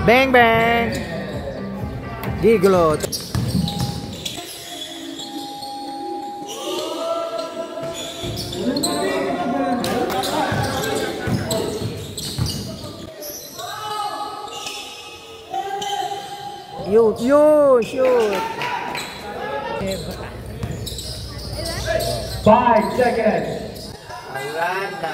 Bang bang! Gigolo! Yo, shoot! 5 seconds. Miranda.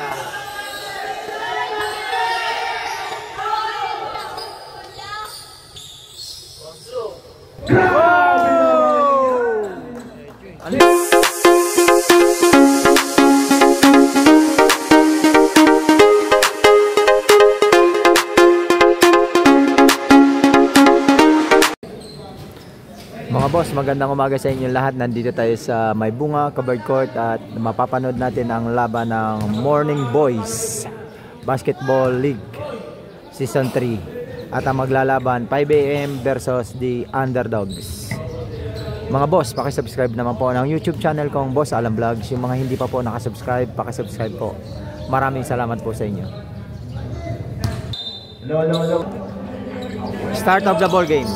Mga boss, magandang umaga sa inyo lahat. Nandito tayo sa May Bunga, Covered Court at mapapanood natin ang laban ng Morning Boys Basketball League Season 3 at ang maglalaban 5 AM versus the Underdogs. Mga boss, pakisubscribe naman po ng YouTube channel kong Boss Alam Vlogs. Yung mga hindi pa po nakasubscribe, pakisubscribe po. Maraming salamat po sa inyo. Start of the ball game.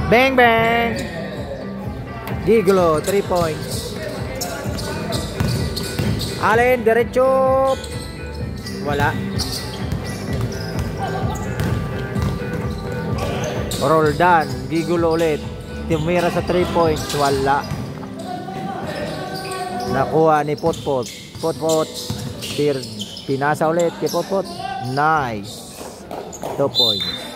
Bang bang! Gigolo, 3 points. Allen, diretso. Wala. Roldan, Gigolo ulit. Tumira sa 3 points, wala. Nakuha ni Potpot. Potpot, pinasa ulit kay Potpot. Nice. 2 points.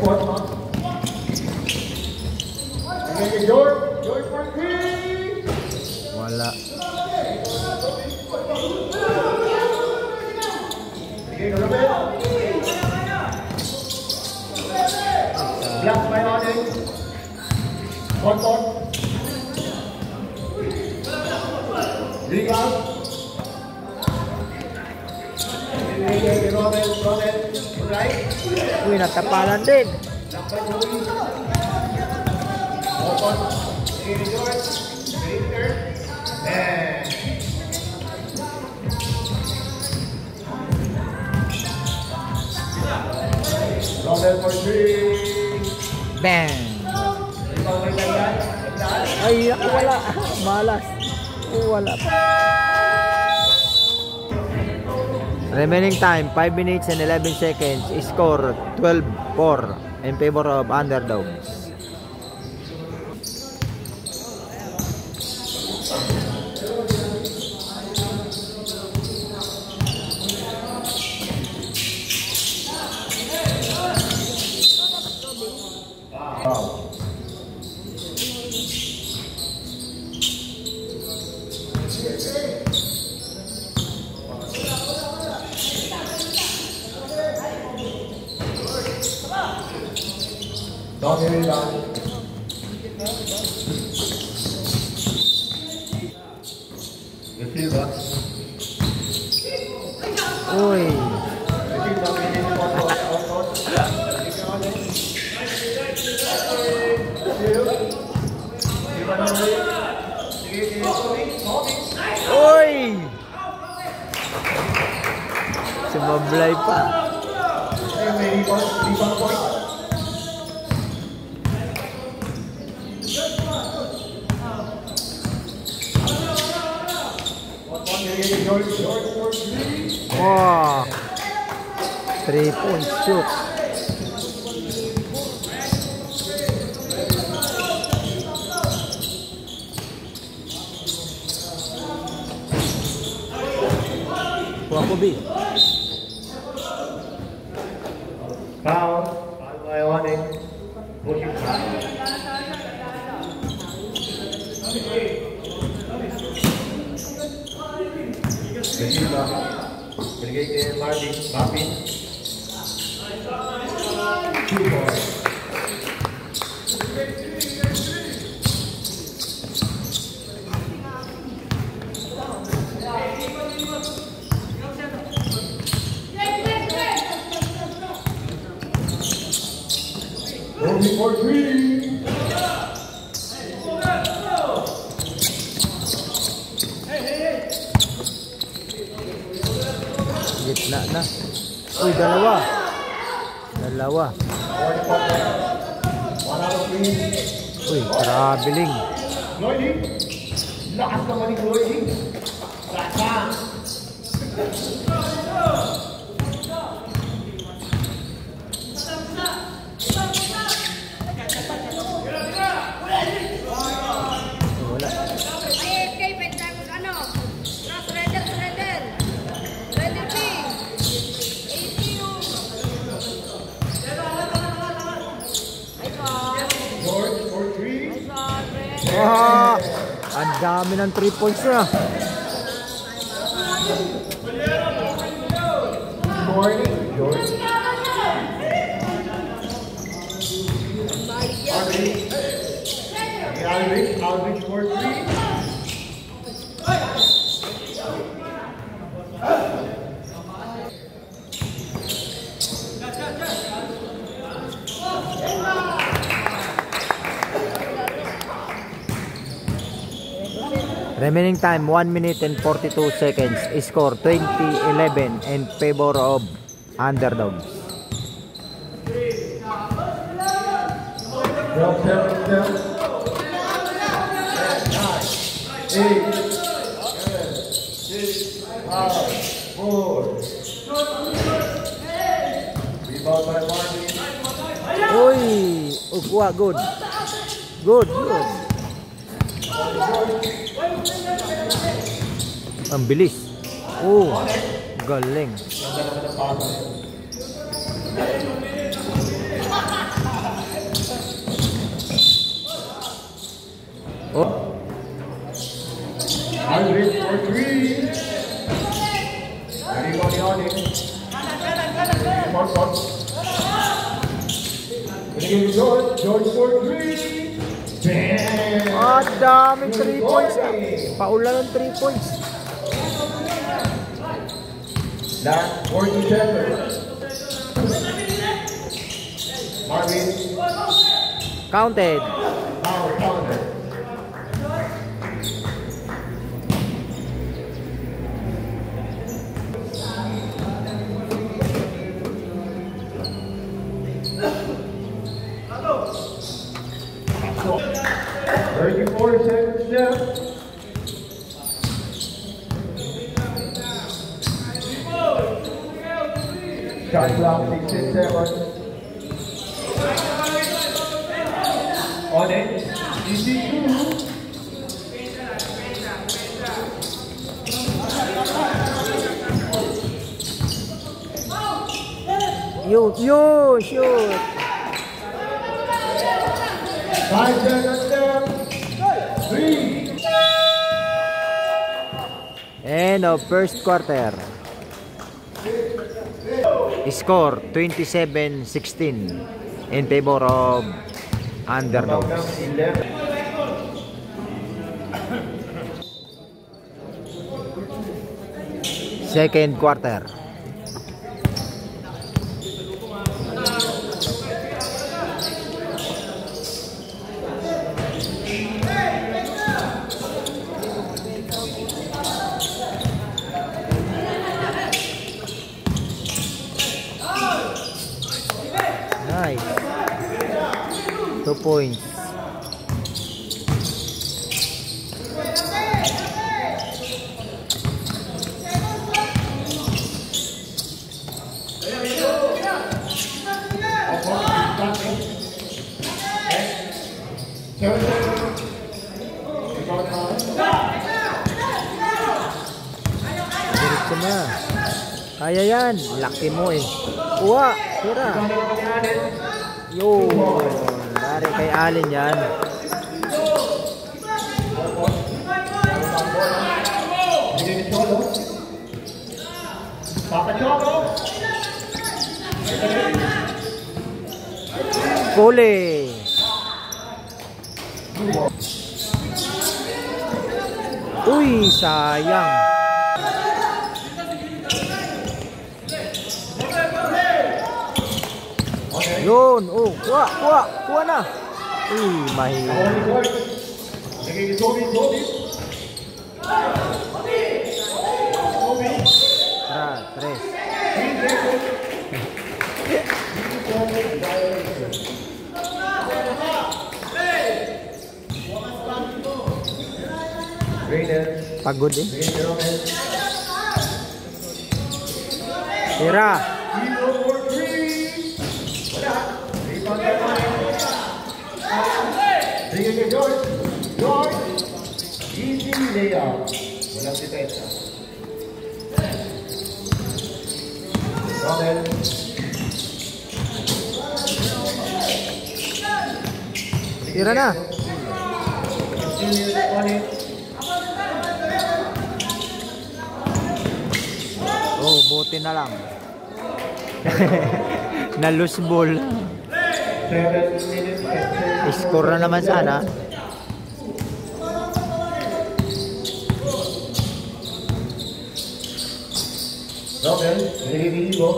report, Mom. Okay, George for 3. Wala. Okay, Robert. Block by Onyx. Concord. Rebound. Okay, Robert. Right. Uy, natapalan din. Block by Joey. Concord. Okay, George. Victor. And Robert for 3. Bang! Rebound by Dayan. Ay, wala. Malas. Wala pa. Remaining time, 5 minutes and 11 seconds. Score 12-4 in favor of underdogs. Don't get it done. Receive that. Uy. Receive that. Uy! Sumablay pa. Wow! 3-point shoot. Wakubi. Foul by Onyx. Pushing foul. Receive that. Bigay kay Martin. Bapin. 2 points. Only for 3. Gitna na. Uy, dalawa. Dalawa. 1 out of 3. Uy, traveling. Lloydie. Lakas naman ni Lloydie. Rasa. Wala. AFK, bentang ano? Shredder. Shredder B. ACU. George for 3. Ah, ang dami ng 3 points na. Morning, George. Aldrich for 3. Remaining time 1 minute and 42 seconds. Score 20-11 in favor of underdogs. Drop 7, 8, 6, 5, 4. Rebound by Martin. Uy! Ukwa, good. Good. Ang bilis. Oh, galing. Sige, George. George for 3. Bam! Ah, daming 3 points. Paulan ng 3 points. Last 40 seconds. Marvin. Counted. Power counter. So, 34 seconds left. Shot clock 16 seconds. On it. Easy 2. You shoot. 5 seconds left. 3. End of first quarter. Score 27-16 in favor of underdogs. Second quarter. Nice. 2 points. Diretso na. Kaya yan. Laki mo eh. Uwa. Tira. Yun. Dari kay Allen yan. Kuli. Uy, sayang. Yun, oh, kuha na. Uy, mahirap. Tres. Pagod eh. Tira. George. Easy layup. Walang depensa. Rommel. Tira na. Oh, buti na lang. Na loose ball. 7 minutes and 30 Score na naman sana. Rommel, nagiging Ibo.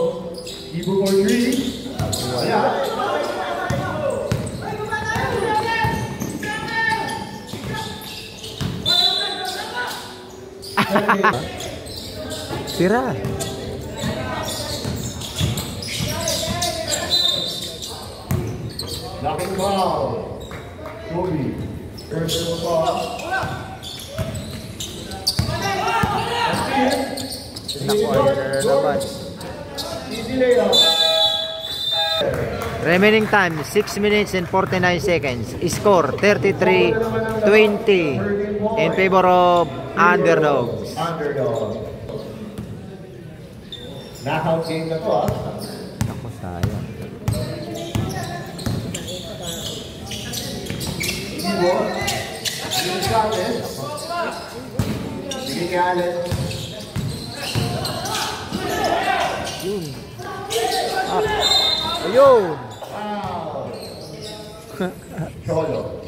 Ibo for 3. Wala. Tira. Locking foul. Kobe. Personal foul. Easy layup. Remaining time 6 minutes and 49 seconds. Score 33-20 in favor of underdogs. Underdog. Knockout game na to ah. Ako, sayang. Ibo. Sige ka Allen. Sige ka Allen. Yun. Ah. Ayun. Wow. Cholo.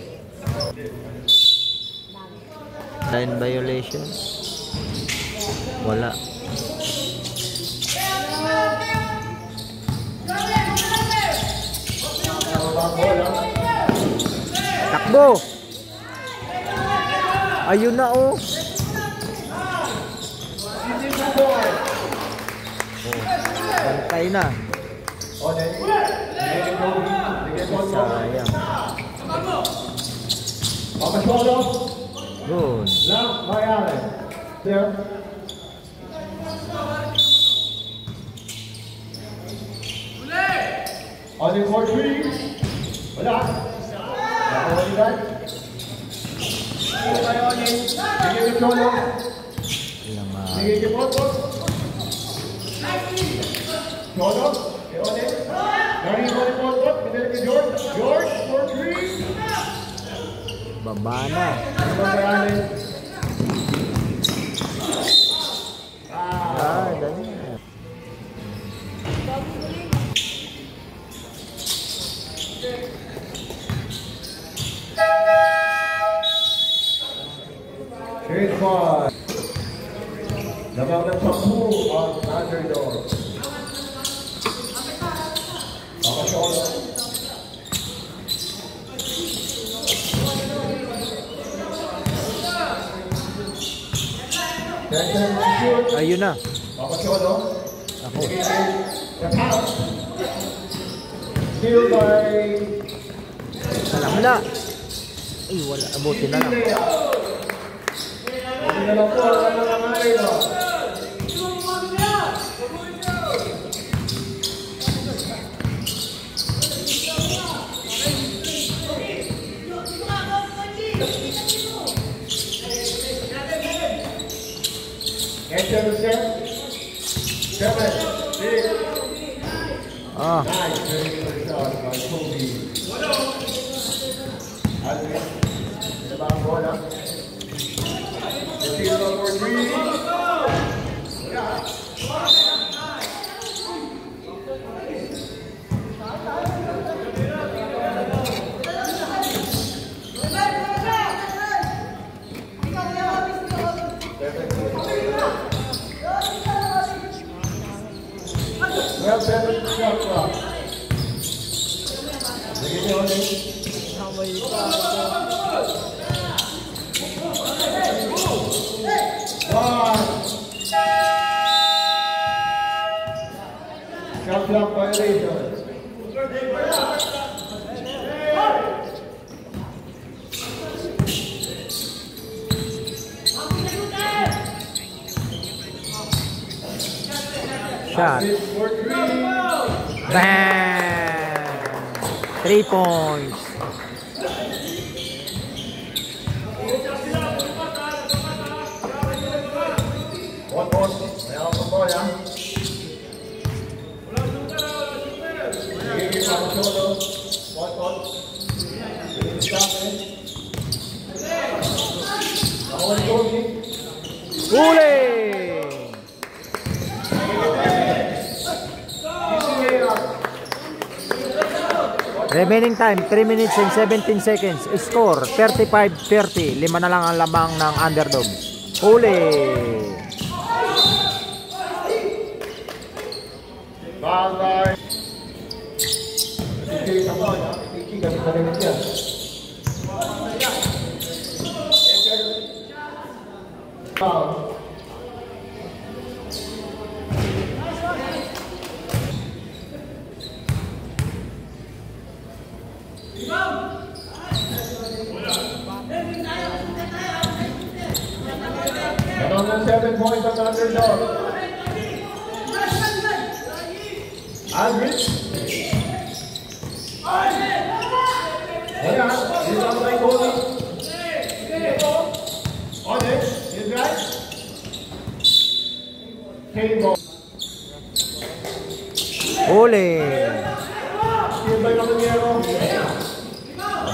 Line violation. Wala. Takbo. Ayun na oh. Bantay na. Sayang. Papa Cholo. Good. Now, by Allen. There. On the court three. Wala. Nakawali ka. Sige ka Cholo. Sige ka Cholo. Cholo. Eone. Dari ko ni Cholo. Pinili ka George. George, court three. Baba na. By Allen. Dali. Grade 5. Lamang ng 10 ang underdog. Papa Cholo. Ayun na. Papa Cholo. Ako. The pass. Steal by Wala. Ay, wala. Abuti na lang. Hindi na lang po ang nangangarin. Enter the set. 7, 6. Ah. Nice. Very good shot by Kobe. Alvin. The back bola. The field number 3. Well, 7 shot clock. Sige niyo ulit. Shot clock violation. Shot. For 3. Bam! 3 points. One more. Ayaw ang bola. Sige, Papa Cholo. One more. Stop it. Ako ang Kobe. Huli! Remaining time, 3 minutes and 17 seconds. Score, 35-30. 5 na lang ang lamang ng underdog. Huli! Bye-bye. Sige, kapag. Sige, gamit na rin niya. Foul. Another 7 points on the underdog. Aldrich. Wala. He's out by Kobe. On it. He's right. Table. Huli! Steal by Caballero.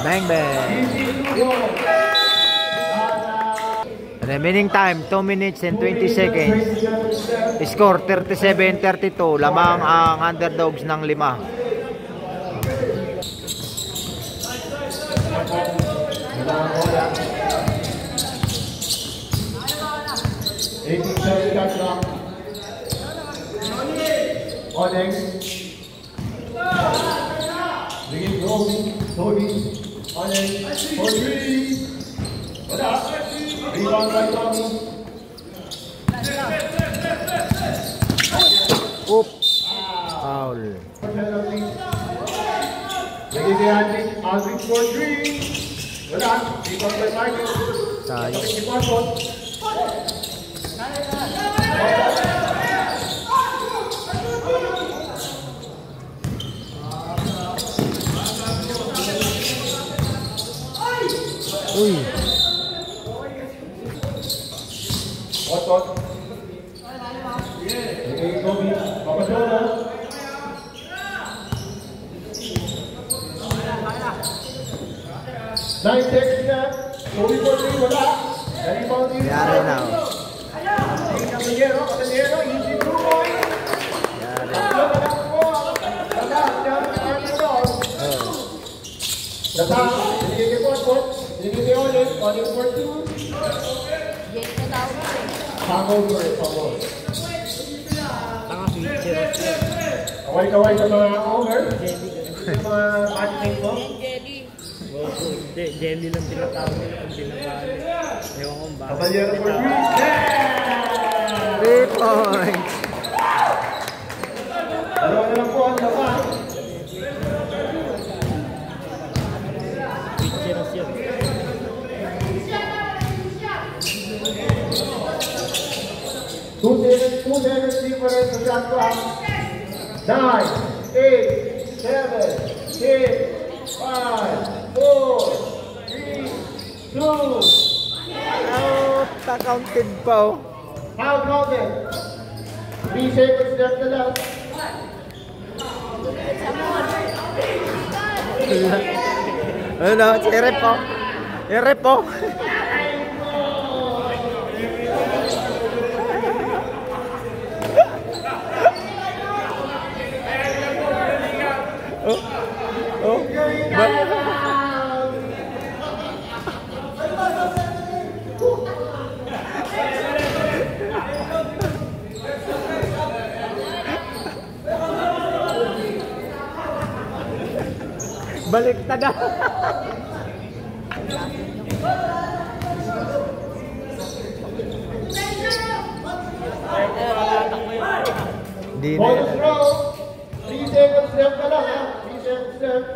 Bang bang! Remaining time, 2 minutes and 20 seconds. Score, 37-32. Lamang ang underdogs ng 5. Onyx. Bigay Tony. Onyx. For three. Wala. Rebound by Tommy. Oop. Foul. Penalty. Bigay kay Aldrich for three. Wala. Rebound by Michael. Sayang. Si Marcos. Uy. Otot. Bigay Kobe. Papadolo. Nine seconds na. Kobe for three. Wala. Rebound din. Yari na. Caballero. Easy 2 points. Yari. Tatlo na lang po. Wala. Data. Binigay kay Portport. Binigay kay Olive. Olive for two. Yes na daw mo eh. Hangover. Kaway-kaway sa mga over. Sa mga matchmate mo. Jelly. Hindi, jelly lang tinatawag nila kung binabali. Ewan kong bakit. Caballero for three. 3 points. Dalawa na lang po ang laban. Pictures yun. Two seconds difference sa shot clock. 9, 8, 7, 6, 5, 4, 3, 2. Out. Counted pa oh. How counted? 3 seconds left na lang. Ano? Si Rep po. Yung Rep po. Oh. Baliktad na. Hindi na. Bonus row. 3 seconds left na lang ha. 3 seconds left.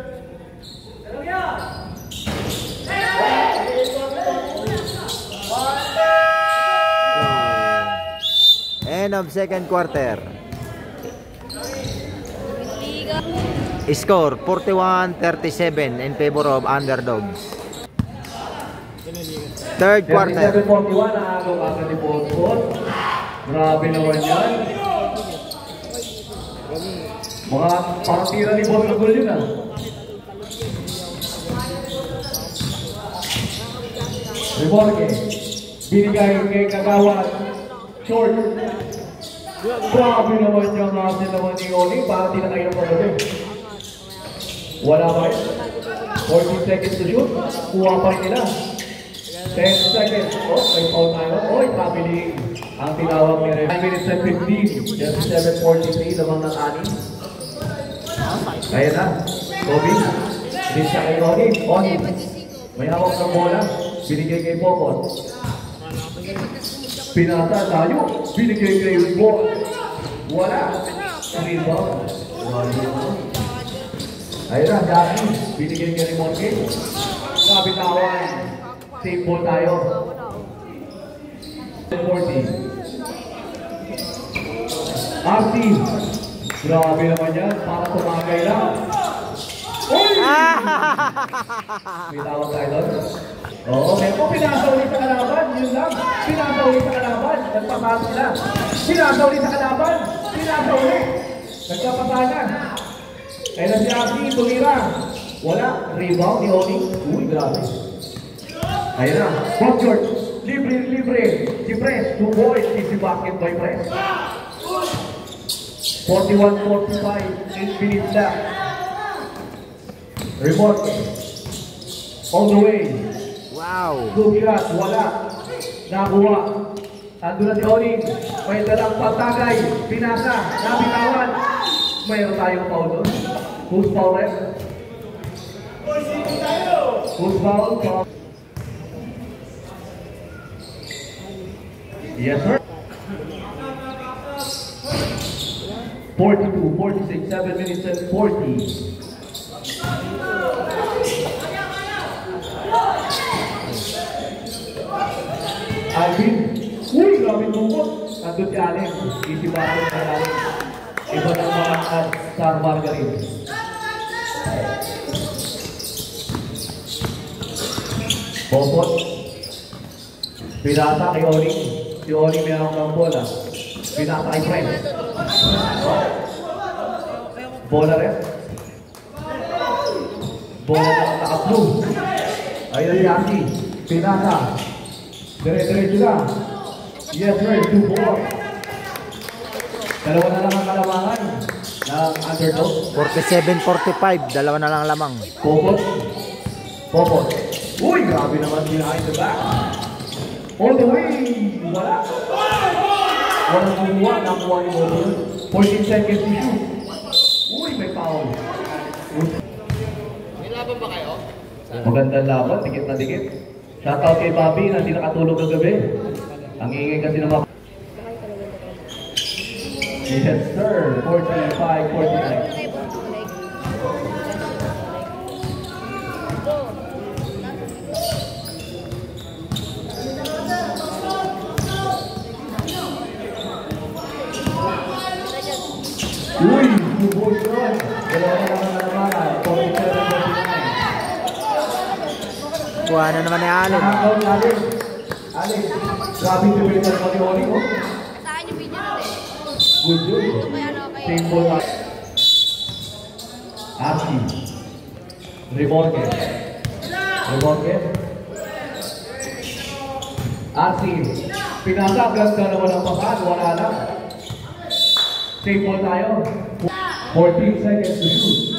End of second quarter. Liga. Score 41-37 in favor of underdogs. Third quarter. 37-41 ang agaw agad ni Portport. Grabe naman yan. Mga partira ni Boss na gol yun ah. Remorque. Binigay kay Kagawad. Short. Grabe naman yung natin naman ni Oli. Parang di na kayo ng pagdabi. Wala pa rin. 14 seconds to shoot. Kuha pa rin nila. 10 seconds. Oh, may foul tayo. Oy, traveling. Ang tinawag ni Rem. 9 minutes and 15. Just 7:43 lamang ng anin. Kaya na. Kobe. Bisa kay Oni. Oni. May hawak ng bola. Binigay kay Popot. Pinata tayo. Binigay kay Bo. Wala. Rebound. Ayun na, Jackie. Binigay kay Rimonke. Kabitawan. Save ball tayo. 40. RT. Grabe naman yan. Para tumagay lang. Uy! May tawag tayo doon. Oo, kung pinasa ulit sa kalaban, yun lang. Pinasa ulit sa kalaban, nagpapasok na. Pinasa ulit sa kalaban, pinasa ulit. Nagpapasok na. Kaya na si Aki, tumira. Wala, rebound ni Oni. Uy, grabe. Ayun na, Bob George. Libre. Si Press, 2 boys. Si Bakit by Press. 41-45, 8 minutes left. Remote. On the way. Wow. Lumirat, wala. Nakuha. Ando na si Oning. May dalang pagtagay. Pinasa. Nabitawan. Mayroon tayong foul doon. Who's foul, ref? Who's foul? Yes, sir. 42, 46, 7 minutes and 40. Alvin. Uy, grabe tungkot. Nandun si Alex. Easy ba ako sa Alex? Iba ng mga Star Margarine. Popot. Pinasa kay Oli. Si Oli meron ng bola. Pinasa kay Fred. Bola rin. Bola na naka-blue. Ayun si Aki. Pinasa. Dire-diretso na. Yes, sir. 2-4. Dalawa na lang ang kalamangan ng underdog. 47-45. Dalawa na lang lamang. Popot. Popot. Uy, grabe naman behind the back. All the way. Wala. Walang kumuha. Nakuha ni Popot. 14 seconds to shoot. Uy, may foul. May laban ba kayo? Magandang laban. Dikit na dikit. Shoutout kay Bobby na hindi nakatulog ng gabi. Ang ingay kasi naman. Yes, sir. 45-49. Uy! Bubos yun! Dalawa na naman na naman. 47-49. Kuha na naman ni Allen. Knockout, Alex. Alex, grabe yung pipilitan mo ni Oli ko. Sa akin yung video natin. Good yun. Same ball na. Aski. Reborge. Reborge. Aski. Pinasa, ganda naman ang pasan. Wala na. Same ball tayo. 14 seconds to shoot.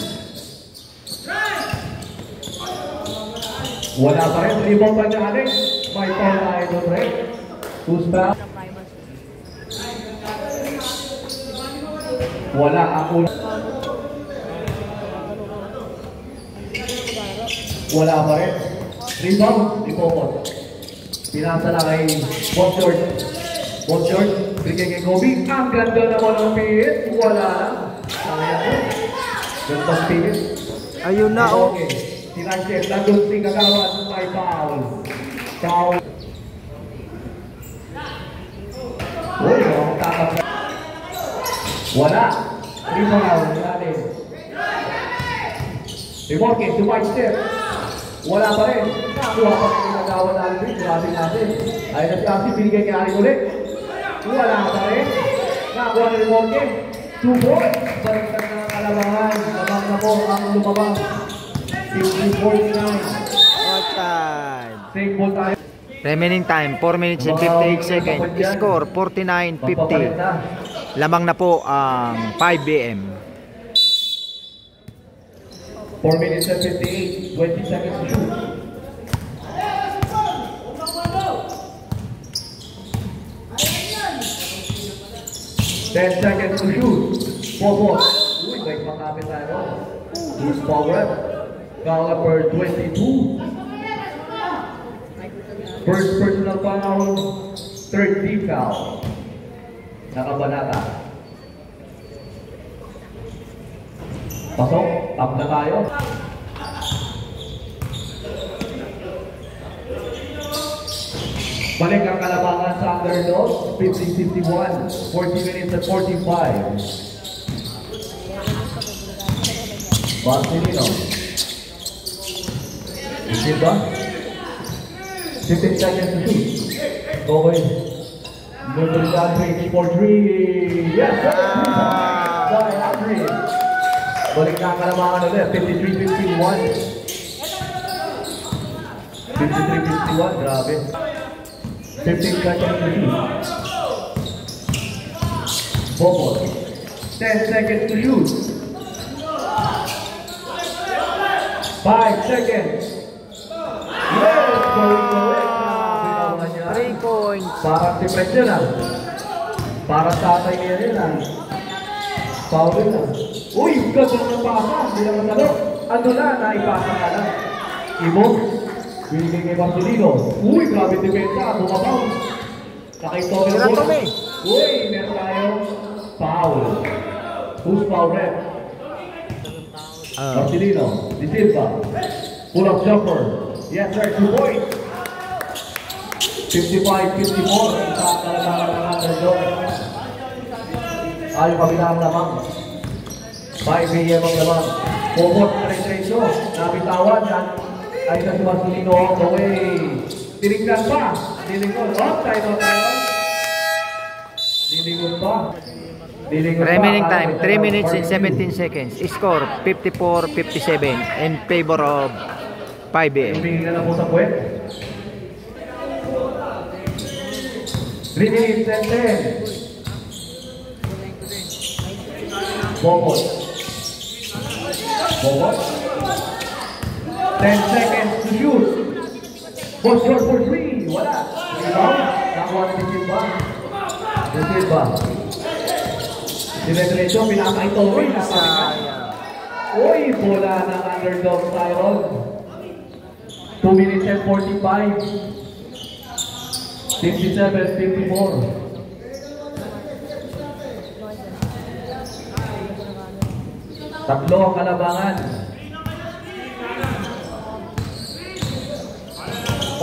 Wala pa rin. Rebound pa niya, Alex. May foul tayo doon rin. Who's back? Wala ako. Wala pa rin. Rebound. Rebound. Pinasa na kay Bob George. Bob George. Bigay kay Kobe. Ang ganda naman ng pihit. Wala na. Sayang yun. Ganda ng pihit. Ayun na, oh. Okay. Sinanchek. Nandun si Kagawan. May foul. Foul. Uy, ang takas na. Wala. Rebound natin. Reborge, to white step. Wala pa rin. Nakuha pa rin yung nagawa natin. Grabe natin. Ayun na si Asi, binigay kay Ari ulit. Wala pa rin. Nakuha na Reborge. 2 points. Baliktad na ang kalabangan. Labang na po ang lumabang. 50-49. Outside. Same ball tayo. Remaining time, 4 minutes and 58 seconds. Score, 49-50. Lamang na po ang 5 AM. 4 minutes and 58. 20 seconds to shoot. Ten seconds to shoot. 4 balls. Uy, may makapit tayo. Who's power? Caliber 22. First personal foul. Third team foul. Nakabanata. Pasok. Tap na tayo. Balik ang kalabangan sa underdog. 50-51. 40 minutes at 45. Barcelino. Isip ba? 15 seconds to shoot. Okay. Number Aldridge for 3. Yes, sir! By Aldridge. Balik na ang kalamangan ulit. 53-51. 53-51. Grabe. 15 seconds to shoot. Bobo. 10 seconds to shoot. 5 seconds. Yes! Going correct. 3 points. Parang depression ah. Parang tatay niya rin ah. Foul rin ah. Uy, ganda ng pasa. Hindi lang matalo. Ano na, naipasa ka na. Ibon. Binigay kay Marcelino. Uy, grabe depensa. Bumabaw. Nakita ko Tira, Tommy. Uy, meron tayo. Foul. Who's foul red? Marcelino. Di Silva. Pull up jumper. Yes sir, 2 points. 55-54. Isa talaga ng underdog. Ayaw kabilang lamang. 5 AM ang lamang. Bobot, retreso. Nabitawan yan. Ay na si Marcelino all the way. Tinignan pa. Nilingon. Time out tayo. Nilingon pa. Remaining time, 3 minutes and 17 seconds. Score 54-57 in favor of 5AM. Tumingin na po sa puwet. 3 minutes and 10. Bobot. Bobot. 10 seconds to shoot. Both short for 3. Wala. Rebound. Nakuha na si Silva. Si Silva. Diretso, pinakaito. Uy, uy, bola ng underdog Tyrone. 2 minutes and 45. 57-54. Tatlo ang kalabangan.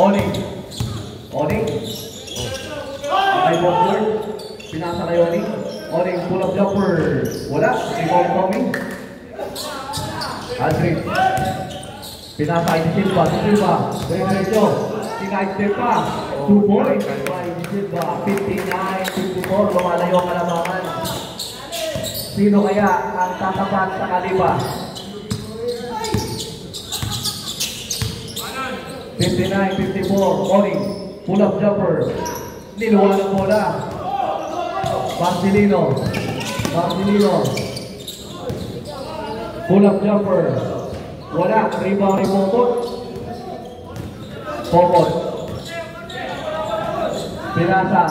Oning. Oning. Ay, Bosworth. Pinasa kay Oning. Oning, pull up jumper. Wala. Rebound coming. Aldrin. Pinasa kay Silva. Silva. Diretso. Sinag-step pa. 2 points. By Silva. 59-54. Lumalayo ang kalabangan. Sino kaya ang tatapat sa kaliba? 59-54. Oning. Pull up jumper. Niluwa ng bola. Marcelino. Marcelino. Pull up jumper. Wala. Rebound ni Bobot. Bobot. Pinasa.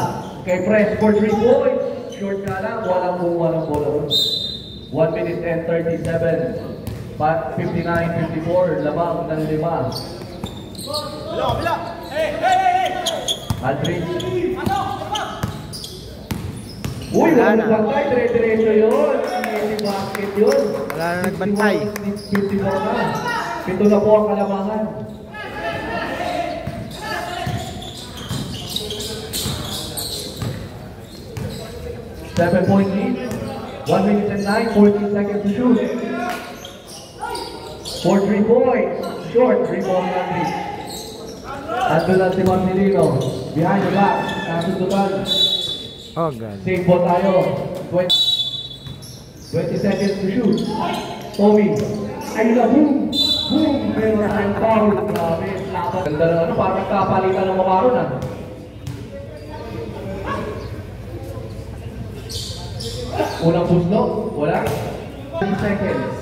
Kay Press for 3 points. Short ka lang. Walang bola. 1 minute and 37. 59-54. Labang ng 5. Aldrin. Uy, wala nagbantay. Dire-diretso yun. Easy basket yun. Wala na nagbantay. 54 na. 7 na po ang kalamangan. Seven-point lead. 1 minute and 14 seconds to shoot. For 3 points. Short. Rebound Landry. Ando na si Marcelino. Behind the back. Nasututan. Oh, God. Save ball tayo. 20 seconds to shoot. Tommy. Ay na, boom! Boom! Pero ang foul. Grabe. Ganda na ano, parang kapalitan ng mukha ron ah. Unang puslo. Wala. 10 seconds.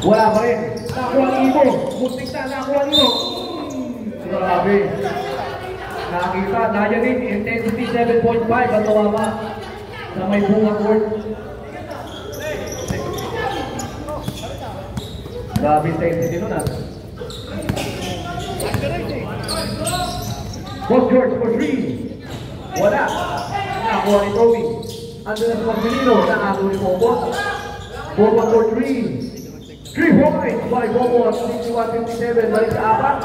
Wala pa rin. Nakuha ang ibo. Muntik na nakuha ang ibo. Grabe. Nakita. Nayanin. Intensity 7.5. Ang tumama. Na may bunga court. Grabe intensity nun ah. Boss George for 3. Wala. Nakuha ni Toby. Ando na si Marcelino. Nakakuha ni Bobot. Bobot for 3. 3 points by Bobot. 61-57. Balik sa apat.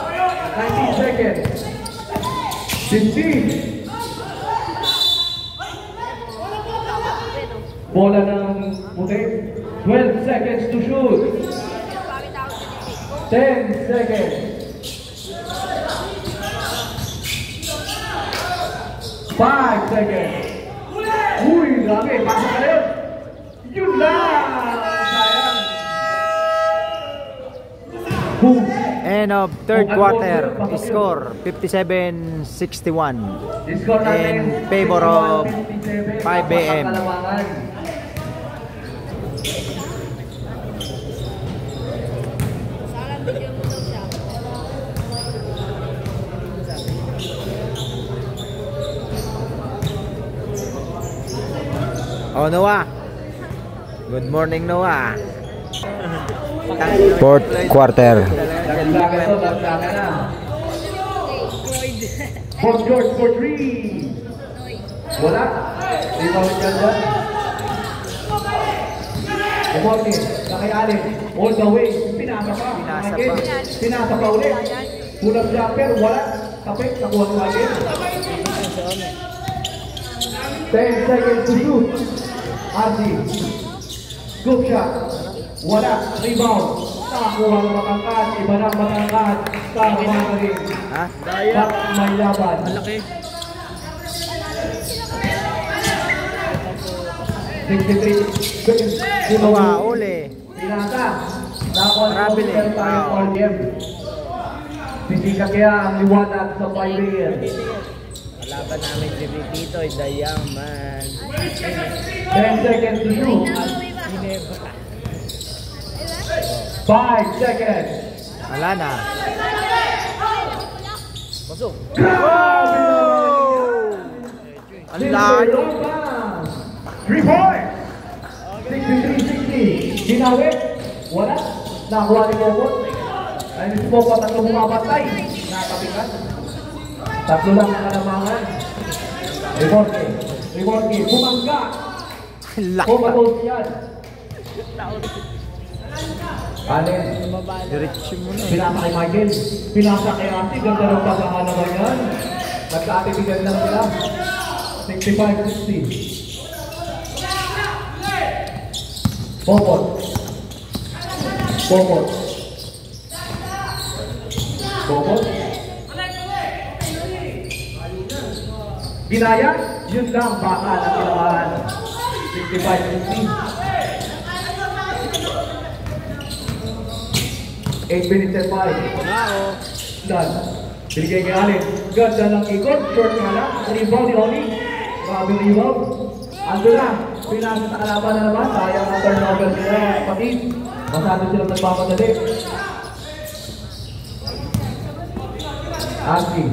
19 seconds. 15. Bola ng puti. 12 seconds to shoot. 10 seconds. 5 seconds. Uy, grabe. Pasok ka rin. Yun lang. Sayang. Boom. End of third quarter. Score 57-61 in favor of 5AM. Salang bigyan mo daw siya. Oh, Noah. Good morning, Noah. Fourth quarter. Dagdagan ito, dagdagan na. For George for 3. Wala. Di ba ulit yan dyan? Deporte, kay Allen. All the way. Pinasa pa. Pinasa pa ulit. Pulang jumper. Wala. Kapit. Nakuha ko agad. 10 seconds to shoot. RC. Scoop shot. Wala. Rebound. Nakakuha ng matangkad. Iba ng matangkad. Tama na rin. Ha? Back may laban. Malaki. 63. Noah, uli. Pinasa. Nakon Marami tayo all game. Hindi ka kaya ang liwanag sa bayan. Kalaban namin si Tito, the young man. 10 seconds to shoot. 5 seconds. Wala na. Pasok. Grabe! Ang layo. 3 points. 63-60. Ginawi. Wala. Nakuha ni Bobot. Ay, si Bobot tatlo bumabantay. Nakapikan. Tatlo lang ang kalamangan. Reborte. Reborte. Bumangga. Laki. Pumatos yan. Allen. Diretso mo na. Pinasa kay Michael. Pinasa kay Ate. Ganda ng pasahan naman yan. Nagkaatibigan lang sila. 65-60. Bobot. Bobot. Bobot. Ginaya. Yun lang. Baka na kailangan. 65-60. 8 minutes and 5. Done. Binigay kay Allen. Ganda ng ikot. Short nga lang. Rebound ni Oni. Grabe rebound. Ando na. Pinasa sa kalaban na naman. Sayang ang turnover nila. Kapatid. Masyado silang nagpapadali. Anki.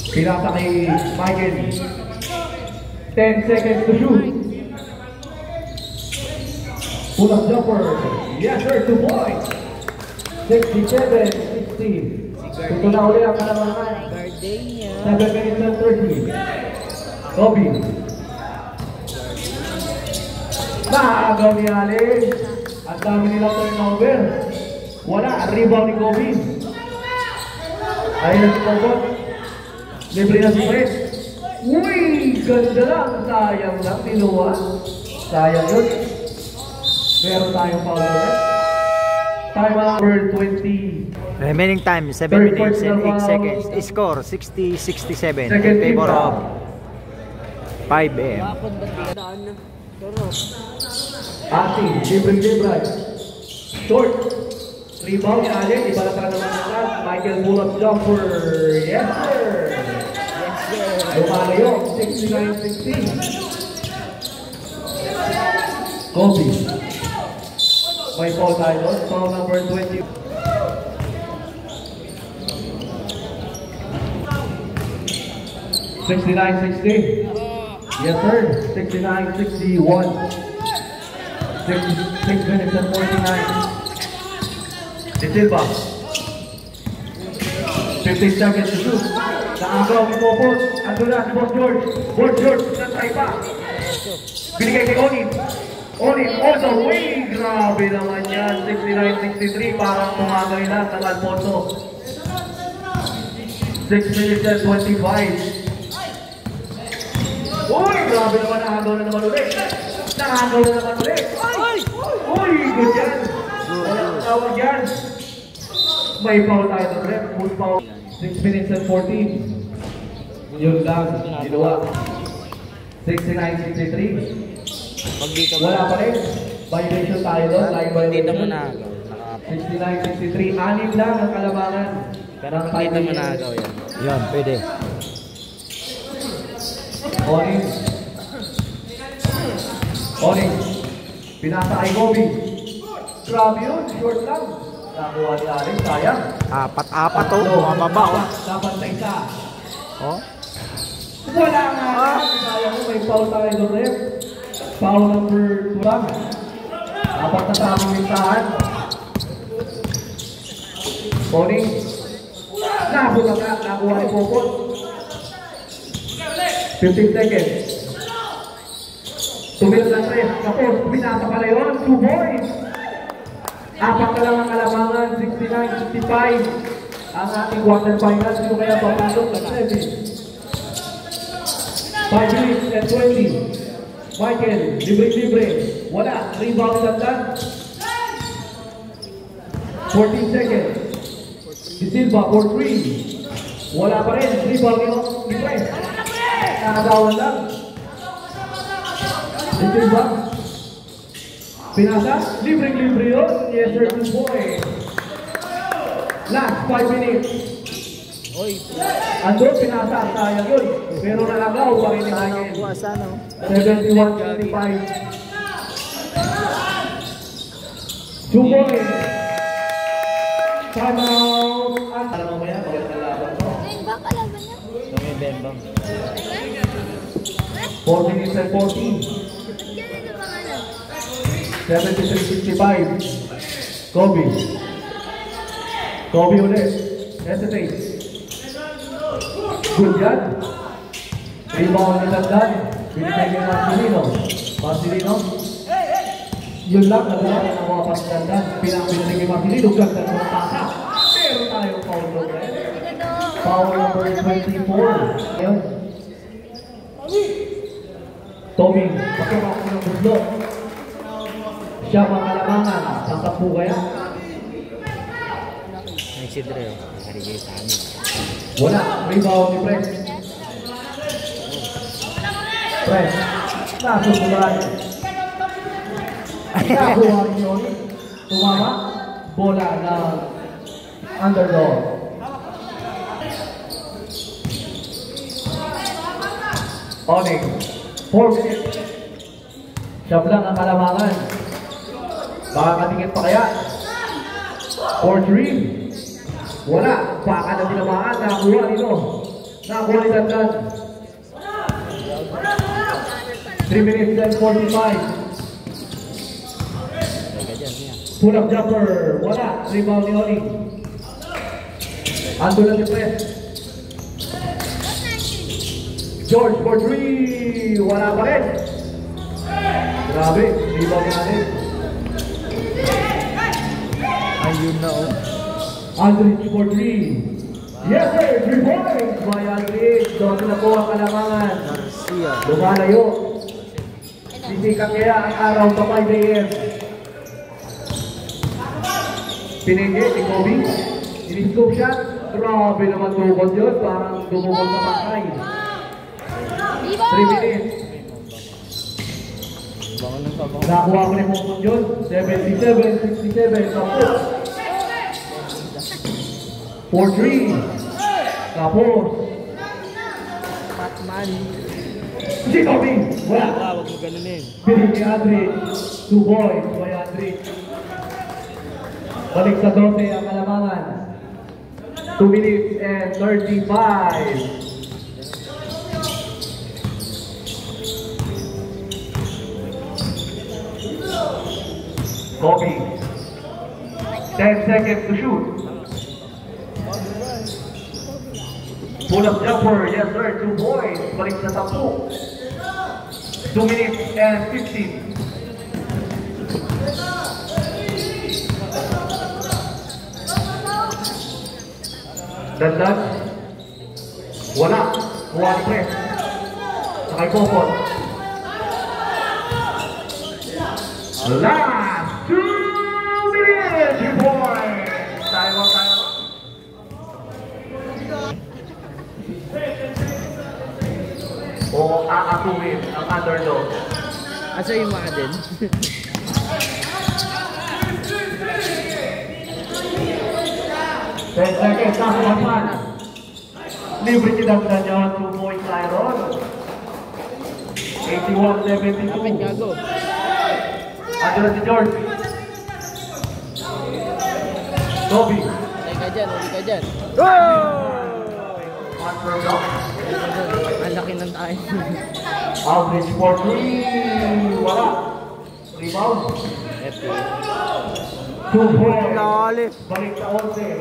Pinasa kay Michael. 10 seconds to shoot. Pull-up jumper. Yes sir, 2 points. 67-60. Ito na uli ang kalamangan. Gardenia. 7 minutes and 30. Kobe. Nakagaw ni Allen. Ang dami nilang turnover. Wala. Rebound ni Kobe. Ayun na si Bobot. Libre na si Fred. Uy! Ganda lang. Sayang lang. Tinuwa. Sayang yun. Meron tayong foul ulit. Time number 20. Remaining time, 7 minutes and 8 seconds. Score, 60-67 in favor of 5M. Bakit ba di ka na? Pero, Ati, libre. Short. Rebound ni Allen. Iba na talaga naman ang shot. Michael pull-up jumper. Yes sir. Lumalayo. 69-60. Kobe. May foul tayo doon. Foul number 20. $69-60. Yes sir. 69-61. 6 minutes and 49. De Silva. 15 seconds to shoot. Nakagaw ni Bobot. Ando na si Boss George. Boss George, natry pa. Binigay kay Onin. Onin all the way. Grabe naman yan. 69-63. Parang tumagay na ng Alfonso. 6 minutes and 25. Uy! Grabe naman. Nakagaw na naman ulit. Nakagaw na naman ulit. Uy! Good yan. Walang tawag yan. May foul tayo ng rep. Full foul. 6 minutes and 14. Yun lang. Ginawa. 69-63. pag dito mo Wala pa rin. Violation tayo doon. Live dito mo violation. na. 69-63. Anim lang ang kalamangan. Pero pag dito mo nagaw yan. Yun, pwede. Onin. Onin. Pinasa kay Kobe. Grabe yun. Short lang. Nakuha ni Alex. Sayang. Apat-apat to, bumababa oh. Dapat na isa. Oh. Wala nga. Sayang mo. May foul tayo doon, rep. Foul number 2 lang. Apat na tamang mintahan. Tony. Nakuha ni Popot. 15 seconds. Tumira na 3. Tapos, binasa pala yun. 2 points. Apat na lang ang kalamangan. 69-65. Ang ating quarterfinals. Sino kaya papasok na 7? 5 minutes and 20. Michael, libre-libre. Wala. Rebound Dandan. 14 seconds. Si Silva for 3. Wala pa rin. Rebound nyo. Libre. Nakagawan lang. Si Silva. Pinasa. Libre-libre yun. Yes sir, 2 points. Last 5 minutes. Andun, pinasa. Sayang yun. Pero nalagaw pa rin ni Michael. 71-25. 2 points. Time out. Para mamaya, pagkat nalaban mo. Bang kalaban niya? May bembang. 4 minutes and 14. Ganito ba nga lang? 73-65. Kobe. Kobe ulit. Hesitate. Good yan. Rebound ni Dandan. Binigay ni Marcelino. Marcelino. Yun lang. Nagawin ang mga Dandan. Pinakabinigay ni Marcelino. Ganda ng pasa. Meron tayong foul number. Foul number 24. Yun. Tommy. Pagkakas ko ng buslo. Siya mga kalamangan. Sasap po kaya? Nagsidre, karigay sa amin. Wala. Rebound ni Press. Press. Nasusulan. Nakuha rin yun. Tumama. Bola ng underdog. Onyx. 4 minutes. Siya lang ang kalamangan. Makakatingin pa kaya? 4-3. Wala. Baka na tinamaan. Nakakuha nito. Nakakuha ni Dandan. 3 minutes and 45. Pull up jumper. Wala. Rebound ni Oli. Ando na si Press. George for 3. Wala pa rin. Grabe. Rebound natin. Ayun na oh. Aldrich for 3. Yes sir, 3 points by Aldrich. Doon na po ang kalamangan. Garcia. Lumalayo. Sisikang kaya ang araw sa 5 AM. Pinigil ni Kobe. Ini-scoop shot. Grabe naman tukod yun. Parang dumukod sa pakay. 3 minutes. Nakuha ko ni Mokon yun. 77-67. Tapos. 4-3. Tapos. Batman. Si Kobe. Wala. Huwag mo ganunin. Pinig ni Aldrich. 2 points by Aldrich. Balik sa 12 ang kalamangan. 2 minutes and 35. Kobe. 10 seconds to shoot. Pull up jumper. Yes sir. 2 points. Balik sa 10. 2 minutes and 15. Dandan. Wala. Kuha ni Press. Sakay Popot. Last 2 minutes, you boys! Tayo. O aatuhin ang underdog. Asa yung mga din? 10 seconds, nasa naman. Libre kinagdan niya 2 points Iron. 81-72. Kapit gago. Ando na si George. Toby. Uli ka dyan. One for block. Ang laki ng tayo. Average for 3. Wala. Rebound. Eto. 2 points. Lali. Balik sa 11.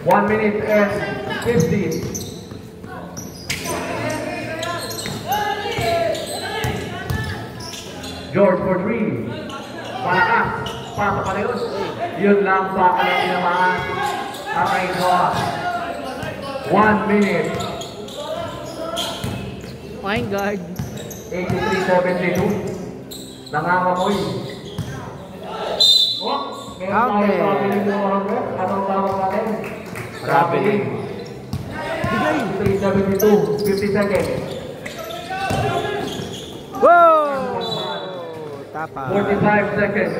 1 minute and 15. George for 3. Malakas. Pasok pa na yun. Yun lang sa kanyang tinamaan. Ang Ainoa. 1 minute. Point guard. 83-72. Nangangamoy. Oh, meron tayo Okay. traveling yung mga anong tawag natin? Traveling. 83-72. 50 seconds. Wow! Tapa. 45 seconds.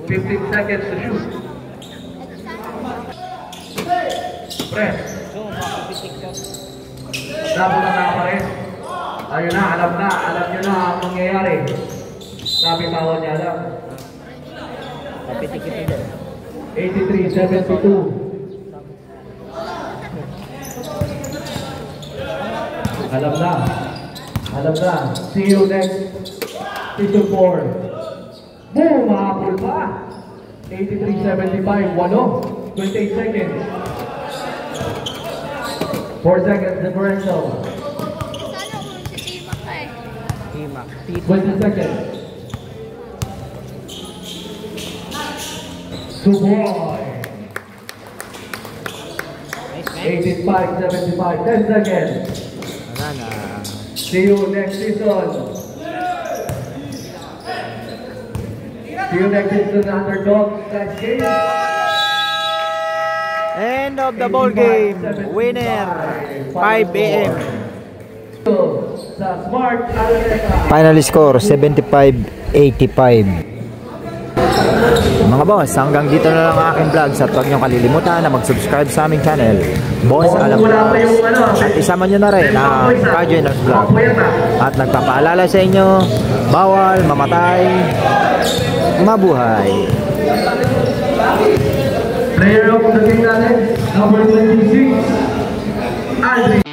15 seconds to shoot. Press. So, makapitik ka. Labo na pa rin. Ayun na, alam nyo na ang mangyayari. Nabitawan niya alam. Kapitik ito din. 83-72. Alam na. See you next season 4. Boom! Makapul pa. 83-75. 28 seconds. 4 seconds differential. Sana kung si Timak ka eh. Timak. 20 seconds. Suboy. Nice, man. 85-75. 10 seconds. Wala na. See you next season. See you next season, underdogs. Next game. End of the ball game. Winner 5 AM. Sa Smart Atleta. Final score 75-85. Mga boss, hanggang dito na lang ang aking vlog. At huwag niyong kalilimutan na mag-subscribe sa aming channel, Boss Alam Vlogs. At isama nyo na rin ang Kajeners Vlog. At nagpapaalala sa inyo, bawal mamatay, mabuhay. Player of the game natin, number 26, Aldrin.